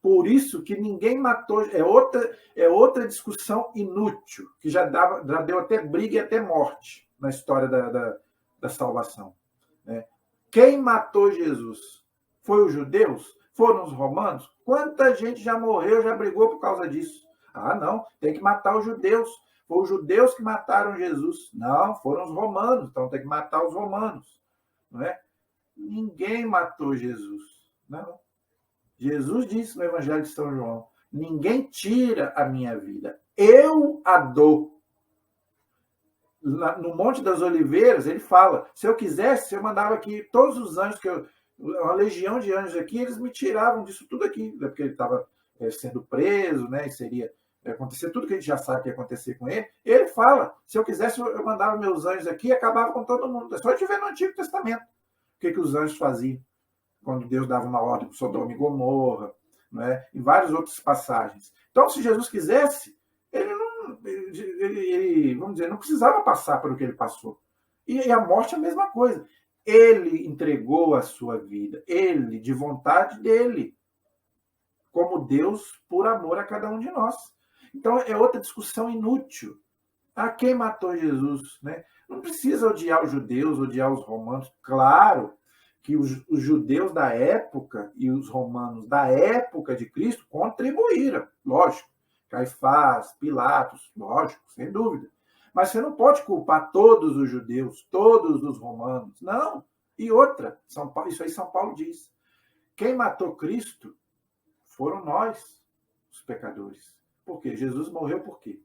Por isso que ninguém matou, é outra discussão inútil, que já deu até briga e até morte na história da salvação. Né? Quem matou Jesus? Foi os judeus? Foram os romanos? Quanta gente já morreu, já brigou por causa disso? Ah, não, tem que matar os judeus. Foram os judeus que mataram Jesus. Não, foram os romanos, então tem que matar os romanos. Não é? Ninguém matou Jesus. Não. Jesus disse no Evangelho de São João: ninguém tira a minha vida, eu a dou. No Monte das Oliveiras, ele fala: se eu quisesse, eu mandava aqui todos os anjos, uma legião de anjos aqui, eles me tiravam disso tudo aqui, porque ele estava sendo preso, né? E seria acontecer tudo que a gente já sabe que ia acontecer com ele. Ele fala: se eu quisesse, eu mandava meus anjos aqui e acabava com todo mundo. É só eu ver no Antigo Testamento o que os anjos faziam quando Deus dava uma ordem para Sodoma e Gomorra, né? Em várias outras passagens. Então, se Jesus quisesse, ele, vamos dizer, não precisava passar por o que ele passou. E a morte é a mesma coisa. Ele entregou a sua vida, ele, de vontade dele. como Deus por amor a cada um de nós. Então, é outra discussão inútil. Ah, quem matou Jesus? Né? Não precisa odiar os judeus, odiar os romanos. Claro que os judeus da época e os romanos da época de Cristo contribuíram, lógico. Caifás, Pilatos, lógico, sem dúvida. Mas você não pode culpar todos os judeus, todos os romanos. Não. E outra, isso aí São Paulo diz. Quem matou Cristo foram nós, os pecadores. Por quê? Jesus morreu por quê?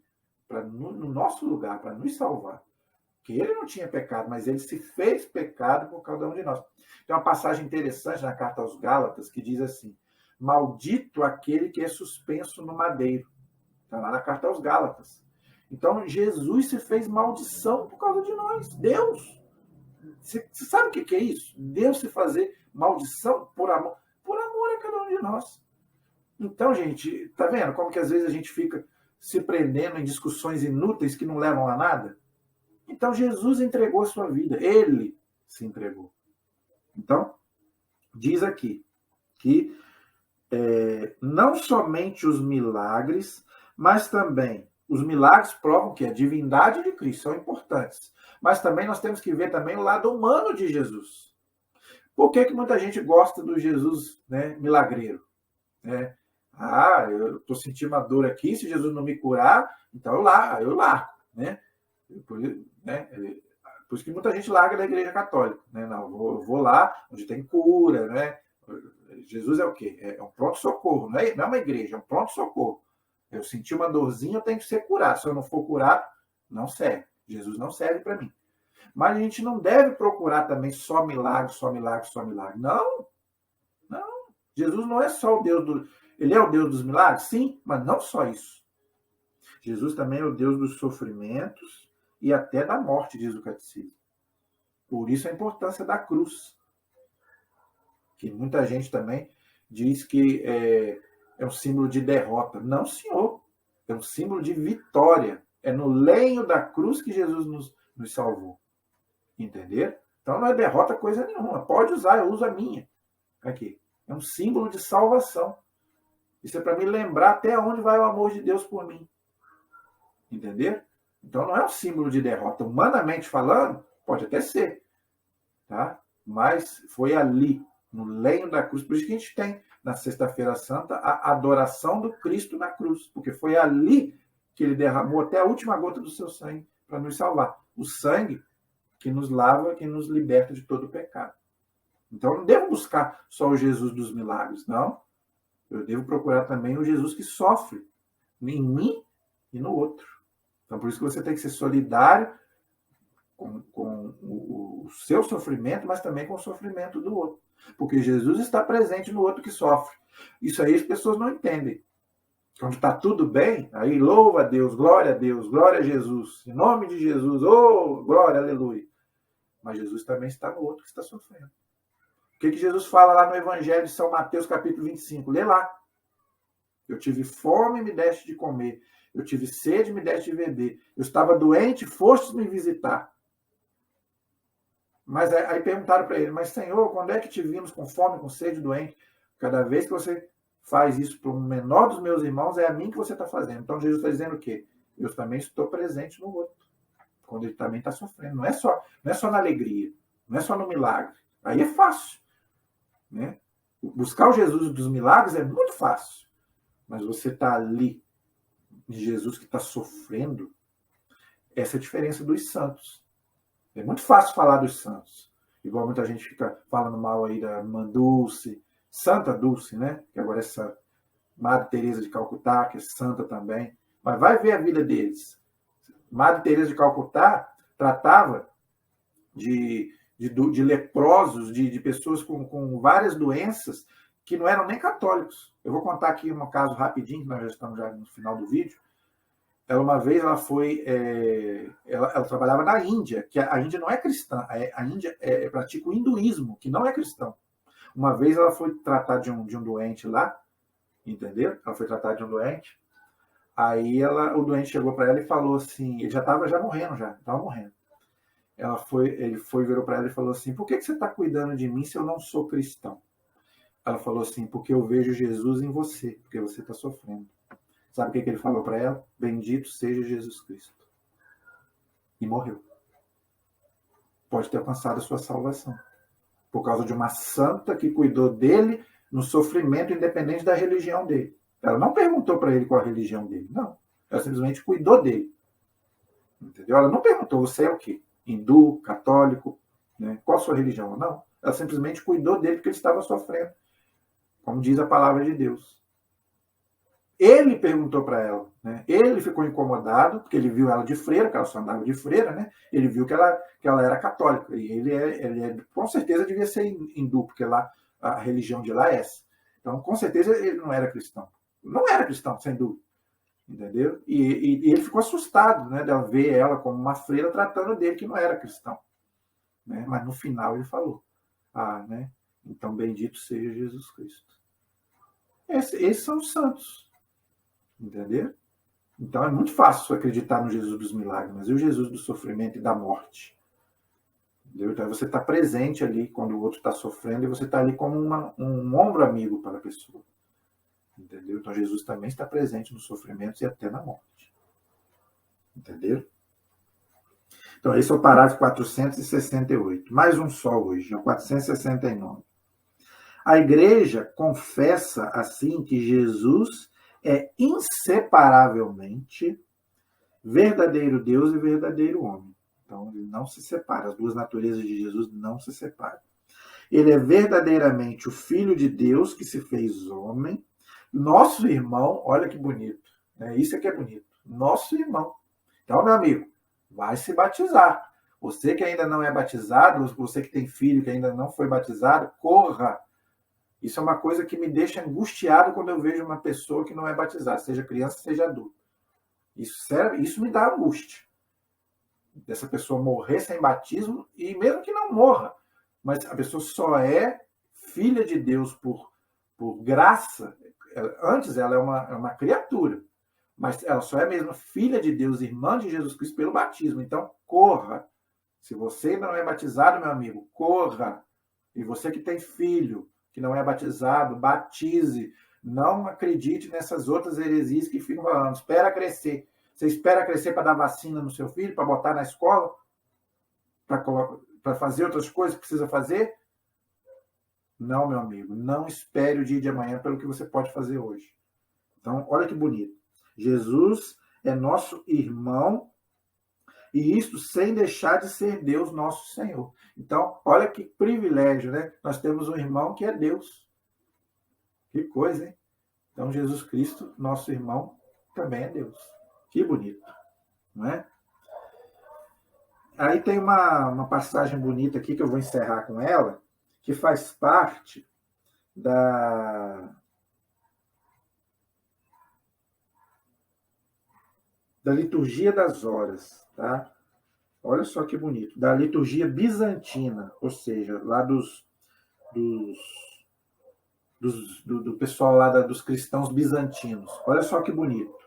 No nosso lugar, para nos salvar. Que ele não tinha pecado, mas ele se fez pecado por cada um de nós. Tem uma passagem interessante na carta aos Gálatas que diz assim: maldito aquele que é suspenso no madeiro. Está lá na carta aos Gálatas. Então, Jesus se fez maldição por causa de nós. Deus. Você sabe o que é isso? Deus se fazer maldição por amor a cada um de nós. Então, gente, tá vendo como que às vezes a gente fica se prendendo em discussões inúteis que não levam a nada? Então, Jesus entregou a sua vida. Ele se entregou. Então, diz aqui que não somente os milagres, mas também os milagres provam que a divindade de Cristo são importantes. Mas também nós temos que ver também o lado humano de Jesus. Por que muita gente gosta do Jesus, né, milagreiro? Eu estou sentindo uma dor aqui, se Jesus não me curar, então eu largo. Né? Por isso que muita gente larga da igreja católica. Né? Não, eu vou lá onde tem cura. Né? Jesus é o quê? É um pronto-socorro. Não é uma igreja, é um pronto-socorro. Eu senti uma dorzinha, eu tenho que ser curado. Se eu não for curado, não serve. Jesus não serve para mim. Mas a gente não deve procurar também só milagre, só milagre, só milagre. Não. Jesus não é só o Deus do... Ele é o Deus dos milagres? Sim, mas não só isso. Jesus também é o Deus dos sofrimentos e até da morte, diz o catecismo. Por isso a importância da cruz. Que muita gente também diz que é um símbolo de derrota. Não, senhor. É um símbolo de vitória. É no lenho da cruz que Jesus nos salvou. Entender? Então não é derrota coisa nenhuma. Pode usar, eu uso a minha. Aqui. É um símbolo de salvação. Isso é para me lembrar até onde vai o amor de Deus por mim. Entender? Então não é um símbolo de derrota. Humanamente falando, pode até ser. Tá? Mas foi ali, no lenho da cruz. Por isso que a gente tem, na Sexta-feira Santa, a adoração do Cristo na cruz. Porque foi ali que ele derramou até a última gota do seu sangue para nos salvar. O sangue que nos lava, que nos liberta de todo o pecado. Então, eu não devo buscar só o Jesus dos milagres, não. Eu devo procurar também o Jesus que sofre em mim e no outro. Então, por isso que você tem que ser solidário com o seu sofrimento, mas também com o sofrimento do outro. Porque Jesus está presente no outro que sofre. Isso aí as pessoas não entendem. Quando está tudo bem, aí louva a Deus, glória a Jesus, em nome de Jesus, oh, glória, aleluia. Mas Jesus também está no outro que está sofrendo. O que Jesus fala lá no Evangelho de São Mateus, capítulo 25? Lê lá. Eu tive fome e me deste de comer. Eu tive sede e me deste de beber. Eu estava doente, fostes me visitar. Mas aí perguntaram para ele, mas Senhor, quando é que te vimos com fome, com sede, doente? Cada vez que você faz isso para o menor dos meus irmãos, é a mim que você está fazendo. Então Jesus está dizendo o quê? Eu também estou presente no outro. Quando ele também está sofrendo. Não é só na alegria. Não é só no milagre. Aí é fácil. Né? Buscar o Jesus dos milagres é muito fácil. Mas você está ali, de Jesus que está sofrendo, essa é a diferença dos santos. É muito fácil falar dos santos. Igual muita gente fica falando mal aí da irmã Dulce, Santa Dulce, né? Que agora é santa. Madre Teresa de Calcutá, que é santa também. Mas vai ver a vida deles. Madre Teresa de Calcutá tratava de leprosos, de pessoas com várias doenças que não eram nem católicos. Eu vou contar aqui um caso rapidinho, que nós já estamos já no final do vídeo. Uma vez ela foi... ela trabalhava na Índia, que a Índia não é cristã. A Índia pratica o hinduísmo, que não é cristão. Uma vez ela foi tratar de um doente lá, entendeu? Ela foi tratar de um doente. Aí o doente chegou para ela e falou assim... Ele já estava morrendo, estava morrendo. Ele virou para ela e falou assim, por que você está cuidando de mim se eu não sou cristão? Ela falou assim, porque eu vejo Jesus em você, porque você está sofrendo. Sabe o que ele falou para ela? Bendito seja Jesus Cristo. E morreu. Pode ter alcançado a sua salvação. Por causa de uma santa que cuidou dele no sofrimento, independente da religião dele. Ela não perguntou para ele qual a religião dele, não. Ela simplesmente cuidou dele. Entendeu? Ela não perguntou, você é o quê? Hindu, católico, né? Qual a sua religião? Não. Ela simplesmente cuidou dele porque ele estava sofrendo. Como diz a palavra de Deus. Ele perguntou para ela, né? Ele ficou incomodado, porque ele viu ela de freira, que ela só andava de freira, né? Ele viu que ela era católica, e ele com certeza devia ser hindu, porque lá a religião de lá é essa. Então, com certeza, ele não era cristão. Não era cristão, sem dúvida. Entendeu? E ele ficou assustado, né, de ver ela como uma freira tratando dele, que não era cristão. Né? Mas no final ele falou, né? Então, bendito seja Jesus Cristo. Esses são os santos. Entendeu? Então é muito fácil acreditar no Jesus dos milagres, mas e o Jesus do sofrimento e da morte? Entendeu? Então você está presente ali quando o outro está sofrendo e você está ali como um ombro amigo para a pessoa. Entendeu? Então Jesus também está presente nos sofrimentos e até na morte. Entendeu? Então esse é o parágrafo 468. Mais um só hoje, é o 469. A igreja confessa assim que Jesus é inseparavelmente verdadeiro Deus e verdadeiro homem. Então, ele não se separa. As duas naturezas de Jesus não se separam. Ele é verdadeiramente o Filho de Deus que se fez homem. Nosso irmão, olha que bonito. Né? Isso é que é bonito. Nosso irmão. Então, meu amigo, vai se batizar. Você que ainda não é batizado, você que tem filho que ainda não foi batizado, corra. Isso é uma coisa que me deixa angustiado quando eu vejo uma pessoa que não é batizada, seja criança, seja adulto. Isso me dá angústia. Dessa pessoa morrer sem batismo, e mesmo que não morra, mas a pessoa só é filha de Deus por graça. Antes ela é uma criatura, mas ela só é mesmo filha de Deus, irmã de Jesus Cristo pelo batismo. Então, corra. Se você não é batizado, meu amigo, corra. E você que tem filho, que não é batizado, batize. Não acredite nessas outras heresias que ficam falando. Espera crescer. Você espera crescer para dar vacina no seu filho, para botar na escola? Para fazer outras coisas que precisa fazer? Não, meu amigo. Não espere o dia de amanhã pelo que você pode fazer hoje. Então, olha que bonito. Jesus é nosso irmão, e isto sem deixar de ser Deus, nosso Senhor. Então, olha que privilégio, né? Nós temos um irmão que é Deus. Que coisa, hein? Então, Jesus Cristo, nosso irmão, também é Deus. Que bonito, não é? Aí tem uma passagem bonita aqui, que eu vou encerrar com ela, que faz parte da liturgia das horas, tá? Olha só que bonito. Da liturgia bizantina, ou seja, lá do pessoal lá dos cristãos bizantinos. Olha só que bonito.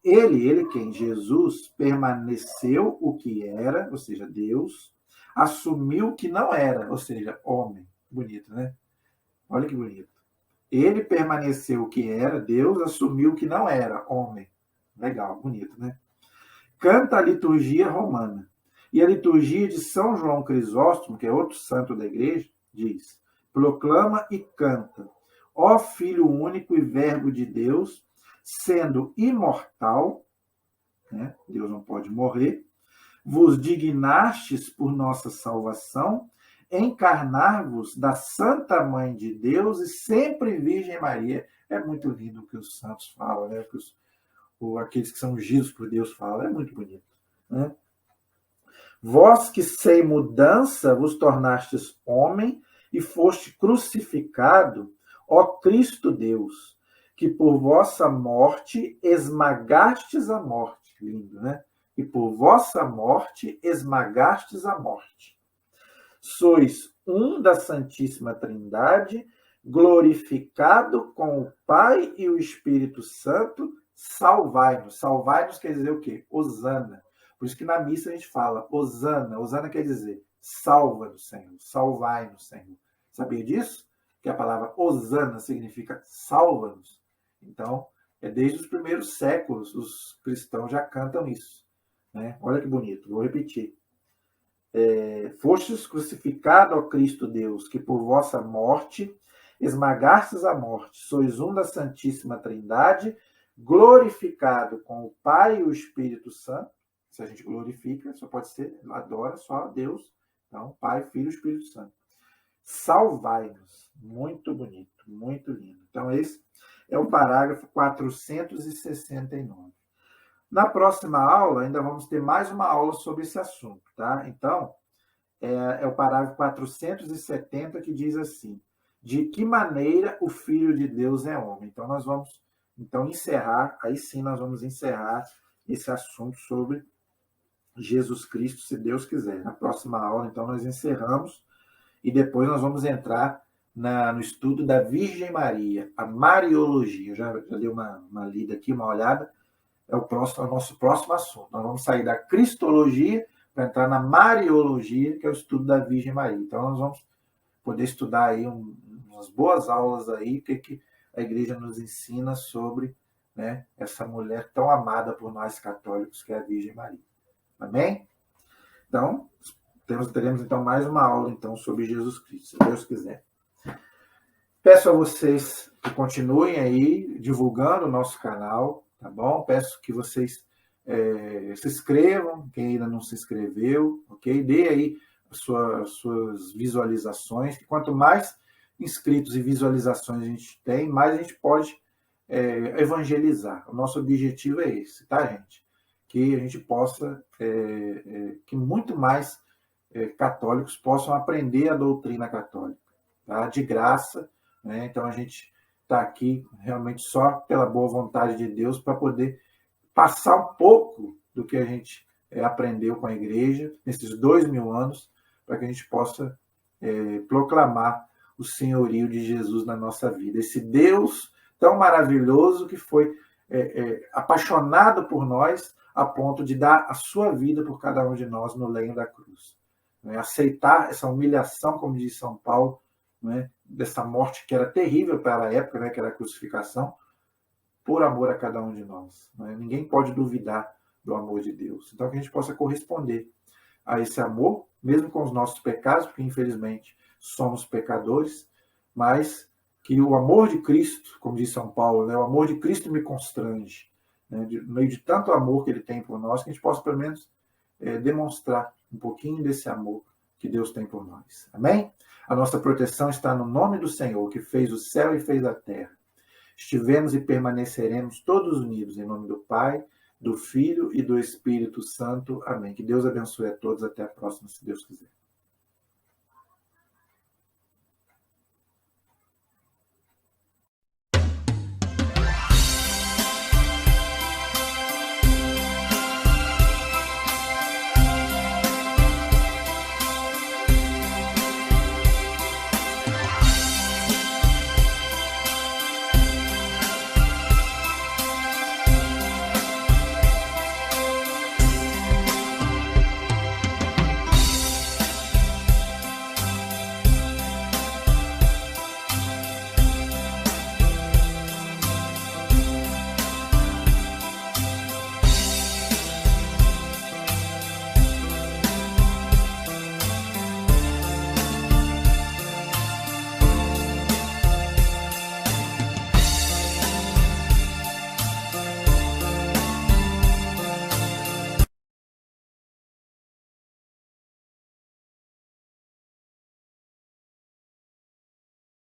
Ele quem? Jesus permaneceu o que era, ou seja, Deus, assumiu o que não era, ou seja, homem. Bonito, né? Olha que bonito. Ele permaneceu o que era, Deus, assumiu o que não era, homem. Legal, bonito, né? Canta a liturgia romana. E a liturgia de São João Crisóstomo, que é outro santo da igreja, diz: proclama e canta, ó Filho único e Verbo de Deus, sendo imortal, né? Deus não pode morrer, vos dignastes por nossa salvação, encarnar-vos da Santa Mãe de Deus e sempre Virgem Maria. É muito lindo o que os santos falam, né? Aqueles que são ungidos por Deus falam, é muito bonito. Né? Vós que sem mudança vos tornastes homem e foste crucificado, ó Cristo Deus, que por vossa morte esmagastes a morte. Lindo, né? E por vossa morte esmagastes a morte. Sois um da Santíssima Trindade, glorificado com o Pai e o Espírito Santo, salvai-nos. Salvai-nos quer dizer o quê? Hosana. Por isso que na missa a gente fala Hosana. Hosana quer dizer salva-nos, Senhor. Salvai-nos, Senhor. Sabia disso? que a palavra Hosana significa salva-nos. Então, desde os primeiros séculos, os cristãos já cantam isso. Né? Olha que bonito, vou repetir. Fostes crucificado, ó Cristo Deus, que por vossa morte esmagastes a morte, sois um da Santíssima Trindade, glorificado com o Pai e o Espírito Santo. Se a gente glorifica, só pode ser, adora só a Deus. Então, Pai, Filho e Espírito Santo. Salvai-nos. Muito bonito, muito lindo. Então, esse é o parágrafo 469. Na próxima aula, ainda vamos ter mais uma aula sobre esse assunto, tá? Então, é o parágrafo 470 que diz assim: de que maneira o Filho de Deus é homem? Então, nós vamos encerrar, aí sim nós vamos encerrar esse assunto sobre Jesus Cristo, se Deus quiser. Na próxima aula, então, nós encerramos e depois nós vamos entrar no estudo da Virgem Maria, a Mariologia. Eu já dei uma lida aqui, uma olhada. É o nosso próximo assunto. Nós vamos sair da Cristologia para entrar na Mariologia, que é o estudo da Virgem Maria. Então, nós vamos poder estudar aí umas boas aulas aí, o que a Igreja nos ensina sobre, né, essa mulher tão amada por nós católicos, que é a Virgem Maria. Amém? Então, teremos então mais uma aula então sobre Jesus Cristo, se Deus quiser. Peço a vocês que continuem aí divulgando o nosso canal, tá bom? Peço que vocês se inscrevam, quem ainda não se inscreveu, ok? Dê aí as suas visualizações, que quanto mais inscritos e visualizações a gente tem, mais a gente pode evangelizar. O nosso objetivo é esse, tá, gente? Que a gente possa, que muito mais católicos possam aprender a doutrina católica, tá? De graça, né? Então a gente está aqui realmente só pela boa vontade de Deus para poder passar um pouco do que a gente aprendeu com a igreja nesses 2000 anos, para que a gente possa proclamar o senhorio de Jesus na nossa vida. Esse Deus tão maravilhoso que foi apaixonado por nós a ponto de dar a sua vida por cada um de nós no lenho da cruz. Aceitar essa humilhação, como diz São Paulo, dessa morte que era terrível para a época, que era a crucificação, por amor a cada um de nós. Ninguém pode duvidar do amor de Deus. Então, que a gente possa corresponder a esse amor, mesmo com os nossos pecados, porque infelizmente somos pecadores, mas que o amor de Cristo, como diz São Paulo, o amor de Cristo me constrange. No meio de tanto amor que ele tem por nós, que a gente possa pelo menos demonstrar um pouquinho desse amor que Deus tem por nós. Amém? A nossa proteção está no nome do Senhor, que fez o céu e fez a terra. Estivemos e permaneceremos todos unidos em nome do Pai, do Filho e do Espírito Santo. Amém. Que Deus abençoe a todos. Até a próxima, se Deus quiser.